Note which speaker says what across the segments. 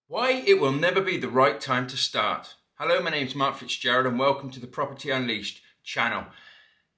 Speaker 1: Why it will never be the right time to start. Hello, my name's Mark Fitzgerald and welcome to the Property Unleashed channel.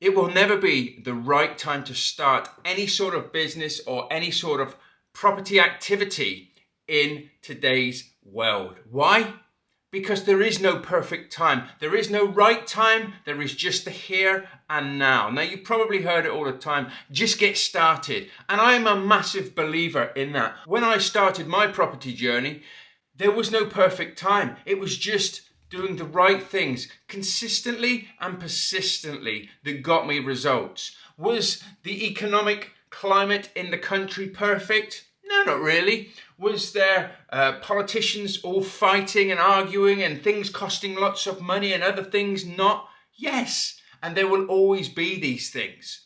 Speaker 1: It will never be the right time to start any sort of business or any sort of property activity in today's world. Why? Because there is no perfect time. There is no right time. There is just the here and now. Now, you've probably heard it all the time. Just get started. And I am a massive believer in that. When I started my property journey, there was no perfect time. It was just doing the right things consistently and persistently that got me results. Was the economic climate in the country perfect? No, not really. Was there politicians all fighting and arguing and things costing lots of money and other things not? Yes, and there will always be these things.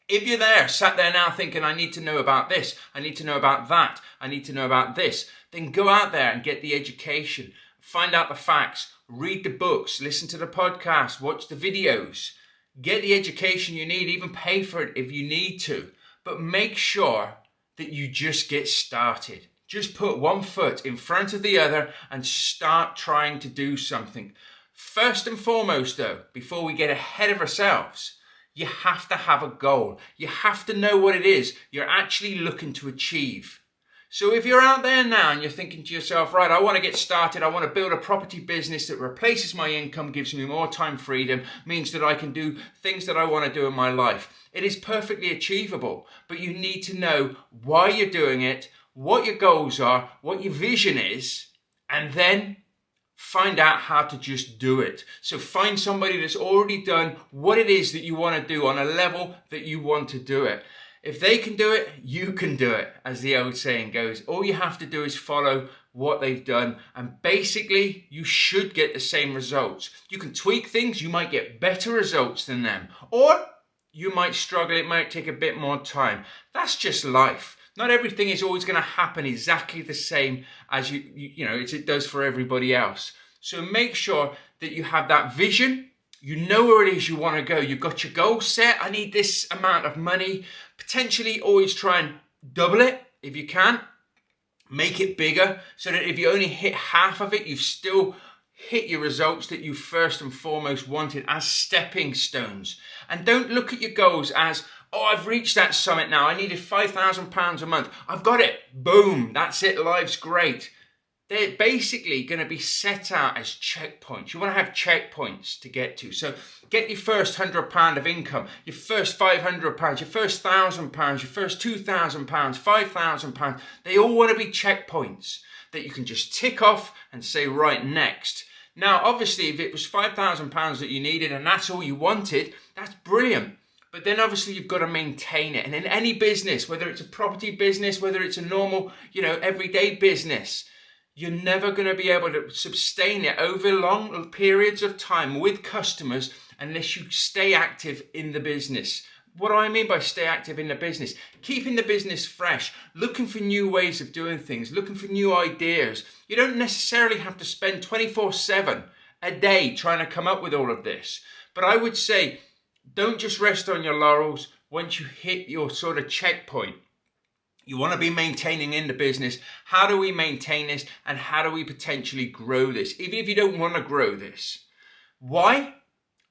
Speaker 1: If you're sat there now thinking, I need to know about this, I need to know about that, I need to know about this, then go out there and get the education, find out the facts, read the books, listen to the podcast, watch the videos, get the education you need, even pay for it if you need to. But make sure that you just get started. Just put one foot in front of the other and start trying to do something. First and foremost though, before we get ahead of ourselves, you have to have a goal. You have to know what it is you're actually looking to achieve. So if you're out there now and you're thinking to yourself, right, I want to get started, I want to build a property business that replaces my income, gives me more time freedom, means that I can do things that I want to do in my life. It is perfectly achievable, but you need to know why you're doing it, what your goals are, what your vision is, and then find out how to just do it. So find somebody that's already done what it is that you want to do on a level that you want to do it. If they can do it, you can do it, as the old saying goes. All you have to do is follow what they've done, and basically you should get the same results. You can tweak things, you might get better results than them, or you might struggle, it might take a bit more time. That's just life. Not everything is always going to happen exactly the same as it does for everybody else. So make sure that you have that vision. You know where it is you want to go. You've got your goal set. I need this amount of money. Potentially always try and double it if you can. Make it bigger so that if you only hit half of it, you've still hit your results that you first and foremost wanted as stepping stones. And don't look at your goals as, oh, I've reached that summit now. I needed £5,000 a month. I've got it. Boom. That's it. Life's great. They're basically going to be set out as checkpoints. You want to have checkpoints to get to. So get your first £100 of income, your first £500, your first £1,000, your first £2,000, £5,000. They all want to be checkpoints that you can just tick off and say, right, next. Now, obviously, if it was £5,000 that you needed and that's all you wanted, that's brilliant. But then obviously you've got to maintain it. And in any business, whether it's a property business, whether it's a normal, everyday business, you're never going to be able to sustain it over long periods of time with customers unless you stay active in the business. What do I mean by stay active in the business? Keeping the business fresh, looking for new ways of doing things, looking for new ideas. You don't necessarily have to spend 24/7 a day trying to come up with all of this. But I would say, don't just rest on your laurels once you hit your sort of checkpoint. You want to be maintaining in the business. How do we maintain this and how do we potentially grow this? Even if you don't want to grow this. Why?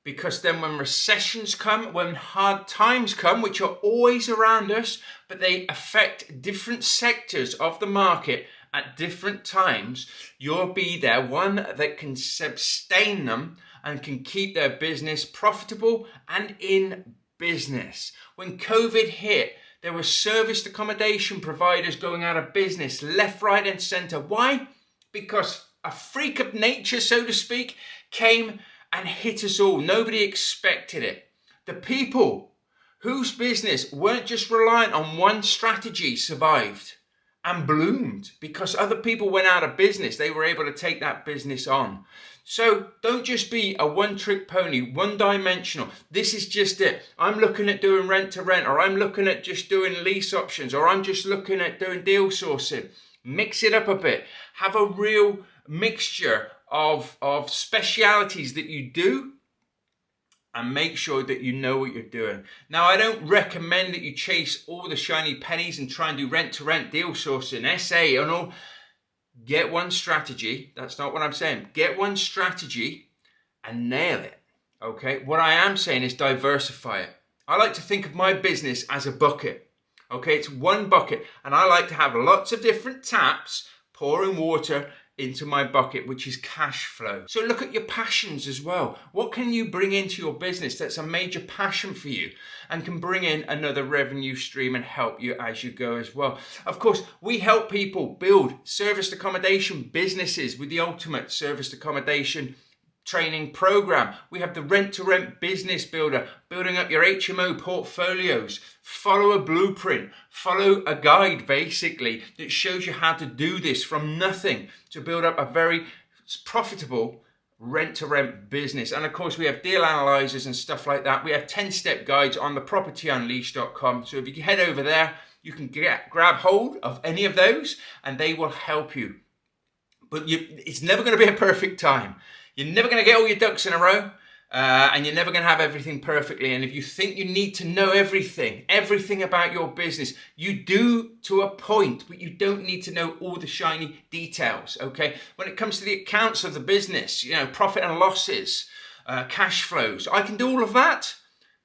Speaker 1: Because then when recessions come, when hard times come, which are always around us, but they affect different sectors of the market at different times, you'll be there, one that can sustain them and can keep their business profitable and in business. When COVID hit, there were serviced accommodation providers going out of business, left, right, and centre. Why? Because a freak of nature, so to speak, came and hit us all. Nobody expected it. The people whose business weren't just reliant on one strategy survived and bloomed because other people went out of business. They were able to take that business on. So don't just be a one-trick pony, one-dimensional. This is just it. I'm looking at doing rent-to-rent, or I'm looking at just doing lease options, or I'm just looking at doing deal sourcing. Mix it up a bit. Have a real mixture of specialities that you do, and make sure that you know what you're doing. Now, I don't recommend that you chase all the shiny pennies and try and do rent-to-rent, deal sourcing, SA and all. Get one strategy. That's not what I'm saying. Get one strategy and nail it. Okay. What I am saying is diversify it. I like to think of my business as a bucket. Okay. It's one bucket, and I like to have lots of different taps pouring water into my bucket, which is cash flow. So look at your passions as well. What can you bring into your business that's a major passion for you and can bring in another revenue stream and help you as you go as well? Of course, we help people build serviced accommodation businesses with the ultimate serviced accommodation training program. We have the rent-to-rent business builder, building up your HMO portfolios. Follow a blueprint, follow a guide basically that shows you how to do this from nothing to build up a very profitable rent-to-rent business. And of course, we have deal analyzers and stuff like that. We have 10-step guides on the propertyunleashed.com. So if you head over there, you can grab hold of any of those and they will help you. But it's never going to be a perfect time. You're never going to get all your ducks in a row, and you're never going to have everything perfectly. And if you think you need to know everything about your business, you do to a point, but you don't need to know all the shiny details, okay? When it comes to the accounts of the business, profit and losses, cash flows, I can do all of that.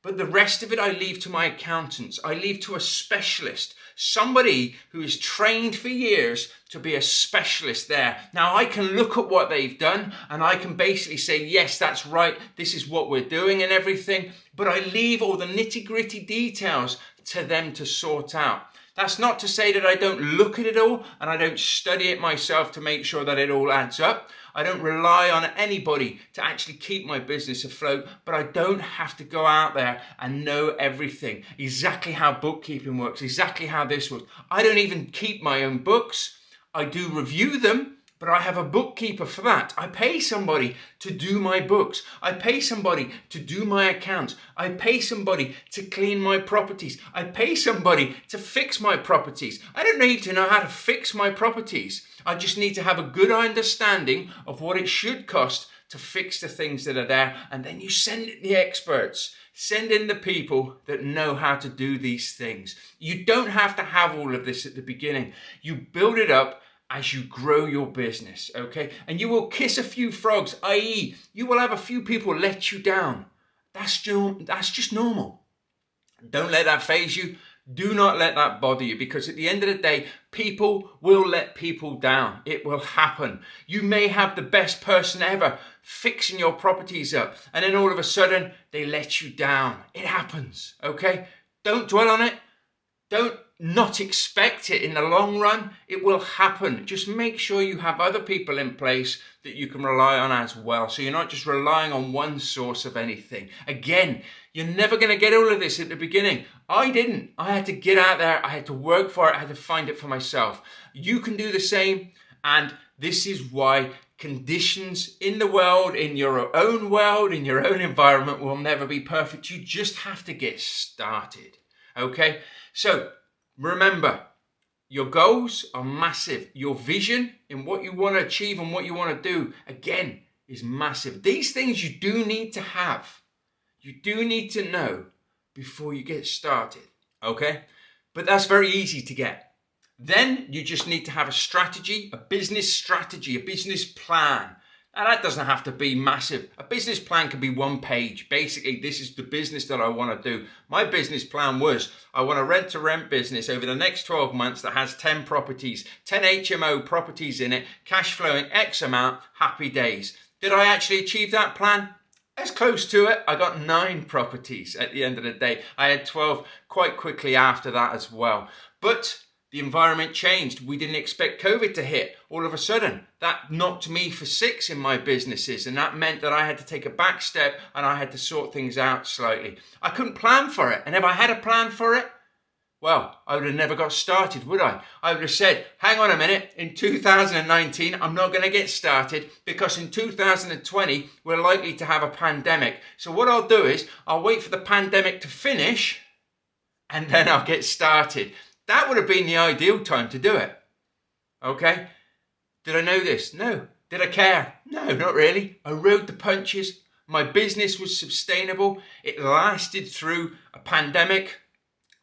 Speaker 1: But the rest of it I leave to my accountants. I leave to a specialist, somebody who is trained for years to be a specialist there. Now I can look at what they've done and I can basically say, yes, that's right. This is what we're doing and everything. But I leave all the nitty-gritty details to them to sort out. That's not to say that I don't look at it all and I don't study it myself to make sure that it all adds up. I don't rely on anybody to actually keep my business afloat, but I don't have to go out there and know everything, exactly how bookkeeping works, exactly how this works. I don't even keep my own books. I do review them, but I have a bookkeeper for that. I pay somebody to do my books. I pay somebody to do my accounts. I pay somebody to clean my properties. I pay somebody to fix my properties. I don't need to know how to fix my properties. I just need to have a good understanding of what it should cost to fix the things that are there. And then you send in the experts. Send in the people that know how to do these things. You don't have to have all of this at the beginning. You build it up as you grow your business, okay? And you will kiss a few frogs, i.e. you will have a few people let you down. That's just normal. Don't let that faze you. Do not let that bother you, because at the end of the day, people will let people down. It will happen. You may have the best person ever fixing your properties up, and then all of a sudden they let you down. It happens, okay? Don't dwell on it. Don't not expect it in the long run. It will happen. Just make sure you have other people in place that you can rely on as well. So you're not just relying on one source of anything. Again, you're never going to get all of this at the beginning. I didn't. I had to get out there. I had to work for it. I had to find it for myself. You can do the same. And this is why conditions in the world, in your own environment will never be perfect. You just have to get started. Okay? So remember, your goals are massive. Your vision in what you want to achieve and what you want to do, again, is massive. These things you do need to have. You do need to know before you get started, okay? But that's very easy to get. Then you just need to have a strategy, a business plan. And that doesn't have to be massive. A business plan can be one page. Basically, this is the business that I want to do. My business plan was, I want a rent-to-rent business over the next 12 months that has 10 properties, 10 HMO properties in it, cash flowing X amount, happy days. Did I actually achieve that plan? As close to it. I got 9 properties at the end of the day. I had 12 quite quickly after that as well. But the environment changed. We didn't expect COVID to hit. All of a sudden, that knocked me for 6 in my businesses, and that meant that I had to take a back step and I had to sort things out slightly. I couldn't plan for it, and if I had a plan for it, well, I would have never got started, would I? I would have said, hang on a minute, in 2019, I'm not going to get started because in 2020, we're likely to have a pandemic. So what I'll do is, I'll wait for the pandemic to finish and then I'll get started. That would have been the ideal time to do it. Okay? Did I know this? No. Did I care? No, not really. I rode the punches. My business was sustainable. It lasted through a pandemic,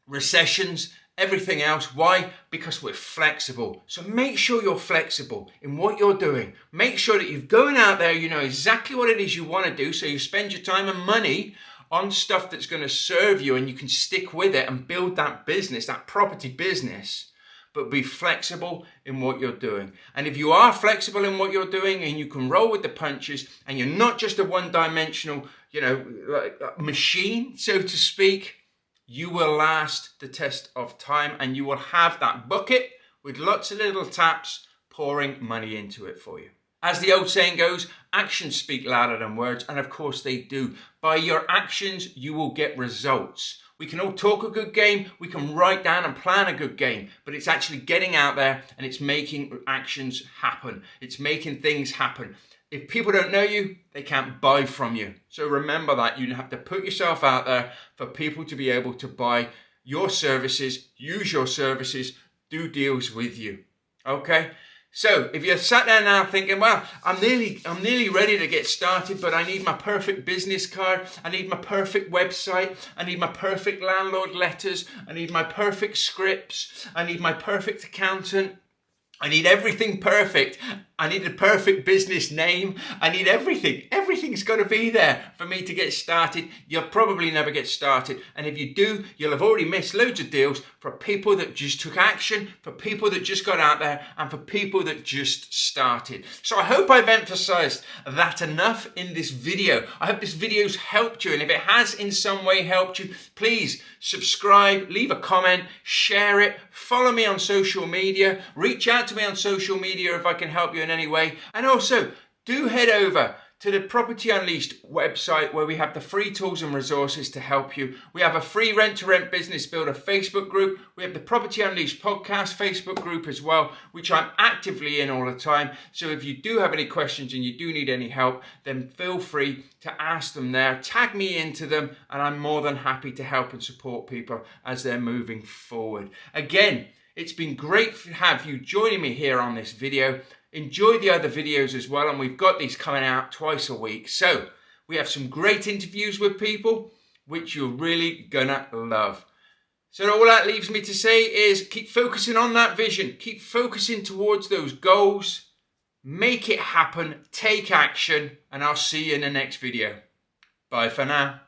Speaker 1: recessions, everything else. Why? Because we're flexible. So make sure you're flexible in what you're doing. Make sure that you're going out there, you know exactly what it is you want to do, so you spend your time and money on stuff that's going to serve you and you can stick with it and build that business, that property business. But be flexible in what you're doing. And if you are flexible in what you're doing and you can roll with the punches and you're not just a one-dimensional, machine, so to speak, you will last the test of time and you will have that bucket with lots of little taps pouring money into it for you. As the old saying goes, actions speak louder than words, and of course they do. By your actions, you will get results. We can all talk a good game, we can write down and plan a good game, but it's actually getting out there and it's making actions happen. It's making things happen. If people don't know you, they can't buy from you. So remember that you have to put yourself out there for people to be able to buy your services, use your services, do deals with you. Okay? So if you're sat there now thinking, well, I'm nearly ready to get started, but I need my perfect business card, I need my perfect website, I need my perfect landlord letters, I need my perfect scripts, I need my perfect accountant, I need everything perfect. I need a perfect business name. I need everything. Everything's got to be there for me to get started. You'll probably never get started. And if you do, you'll have already missed loads of deals for people that just took action, for people that just got out there, and for people that just started. So I hope I've emphasized that enough in this video. I hope this video's helped you. And if it has in some way helped you, please subscribe, leave a comment, share it, follow me on social media, reach out to me on social media if I can help you in any way. And also, do head over to the Property Unleashed website where we have the free tools and resources to help you. We have a free rent-to-rent business builder Facebook group. We have the Property Unleashed podcast Facebook group as well, which I'm actively in all the time. So if you do have any questions and you do need any help, then feel free to ask them there. Tag me into them and I'm more than happy to help and support people as they're moving forward. Again, it's been great to have you joining me here on this video. Enjoy the other videos as well, and we've got these coming out twice a week. So we have some great interviews with people which you're really gonna love. So all that leaves me to say is keep focusing on that vision, keep focusing towards those goals, make it happen, take action, and I'll see you in the next video. Bye for now.